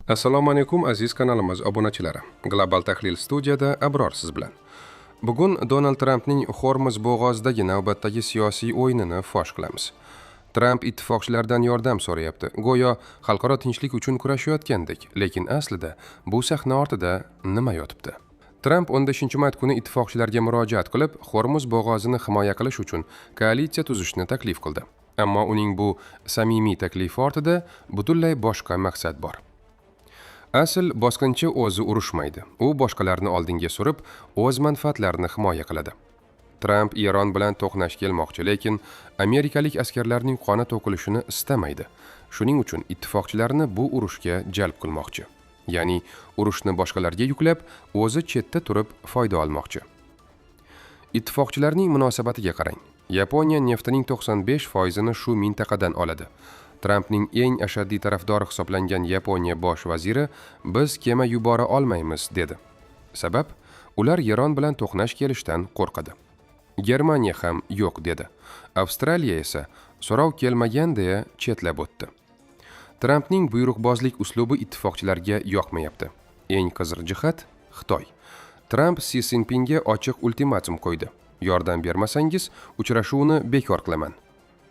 Assalomu alaykum aziz kanalimiz obunachilari. Global tahlil studiyada Abror siz bilan. Bugun Donald Trampning Hormuz bo'g'ozidagi navbatdagi siyosiy o'yinini fosh qilamiz. Tramp ittifoqchilardan yordam so'rayapti. Go'yo xalqaro tinchlik uchun kurashayotgandek, lekin aslida bu sahna ortida nima yotibdi? Tramp 15-mart kuni ittifoqchilarga murojaat qilib, Hormuz bo'g'ozini himoya qilish uchun koalitsiya tuzishni taklif qildi. Ammo uning bu samimiy taklifi ortida butunlay boshqa maqsad bor. Asl bosqinchi o'zi urushmaydi. U boshqalarni oldinga surib, o'z manfaatlarini himoya qiladi. Tramp Eron bilan to'qnash kelmoqchi, lekin amerikalik askarlarning qoni to'kilishini istamaydi. Shuning uchun ittifoqchilarni bu urushga jalb qilmoqchi. Ya'ni urushni boshqalarga yuklab, o'zi chetda turib foyda olmoqchi. Ittifoqchilarning munosabatiga qarang. Yaponiya neftining 95%ni shu mintaqadan oladi. Trampning eng ashaddiy tarafdori hisoblangan Yaponiya bosh vaziri biz kema yubora olmaymiz dedi. Sabab, ular Eron bilan to'qnash kelishdan qo'rqadi. Germaniya ham yo'q dedi. Avstraliya esa so'rov kelmagan deya chetlab o'tdi. Trampning buyruqbozlik uslubi ittifoqchilarga yoqmayapti. Eng qizig'i jihat Xitoy. Tramp Si Szinpinga ochiq ultimatum qo'ydi. Yordam bermasangiz, uchrashuvni bekor qilaman.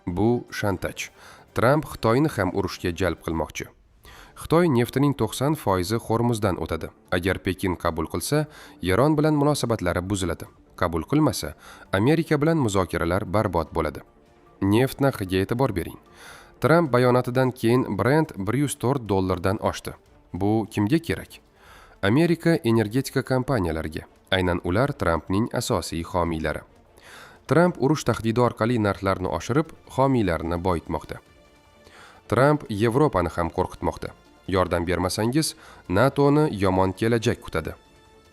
Bu shantaj. Tramp Xitoyni ham urushga jalb qilmoqchi. Xitoy neftining 90% Hormuzdan o'tadi. Agar Pekin qabul qilsa, Eron bilan munosabatlari buziladi. Qabul qilmasa, Amerika bilan muzokaralar barbod bo'ladi. Neft narxiga e'tibor bering. Tramp bayonotidan keyin Brent $104 oshdi. Bu kimga kerak? Amerika energetika kompaniyalariga. Aynan ular Trampning asosiy homiylari. Tramp urush tahdidi orqali narxlarni oshirib, homiylarini boyitmoqda. Tramp Yevropani ham qo'rqitmoqda. Yordam bermasangiz, NATOni yomon kelajak kutadi.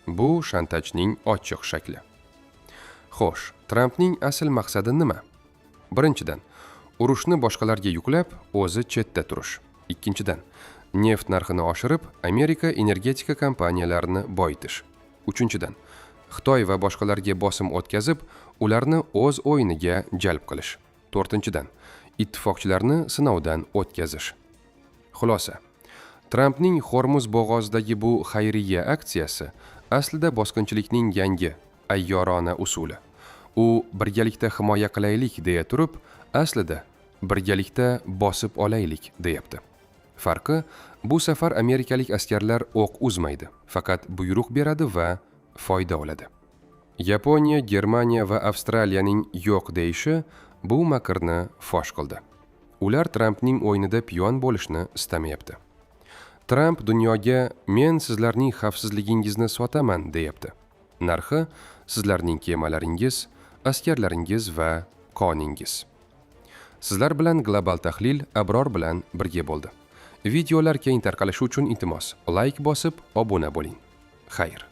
Bu shantajning ochiq shakli. Xo'sh, Trampning asl maqsadi nima? Birinchidan, urushni boshqalarga yuklab, o'zi chetda turish. Ikkinchidan, neft narxini oshirib, Amerika energetika kompaniyalarini boyitish. Uchinchidan, Xitoy va boshqalarga bosim o'tkazib, ularni o'z o'yiniga jalb qilish. To'rtinchidan, ittifoqchilarni sinovdan o'tkazish. Xulosa. Trampning Hormuz bo'g'ozidagi bu xayriya aksiyasi aslida bosqinchilikning yangi, ayyorona usuli. U birgalikda himoya qilaylik deya turib, aslida birgalikda bosib olaylik deyapti. Farqi, bu safar amerikalik askarlar o'q uzmaydi, faqat buyruq beradi va foyda oladi. Yaponiya, Germaniya va Avstraliyaning yo'q deyishi bu makrni fosh qildi. Ular Trampning o'yinida piyon bo'lishni istamayapti. Tramp dunyoga men sizlarning xavfsizligingizni sotaman deyapti. Narxi sizlarning kemalaringiz, askarlaringiz va qoningiz. Sizlar bilan Global tahlil Abror bilan birga bo'ldi. Videolar keng tarqalishi uchun iltimos, like bosib, obuna bo'ling. Xayr.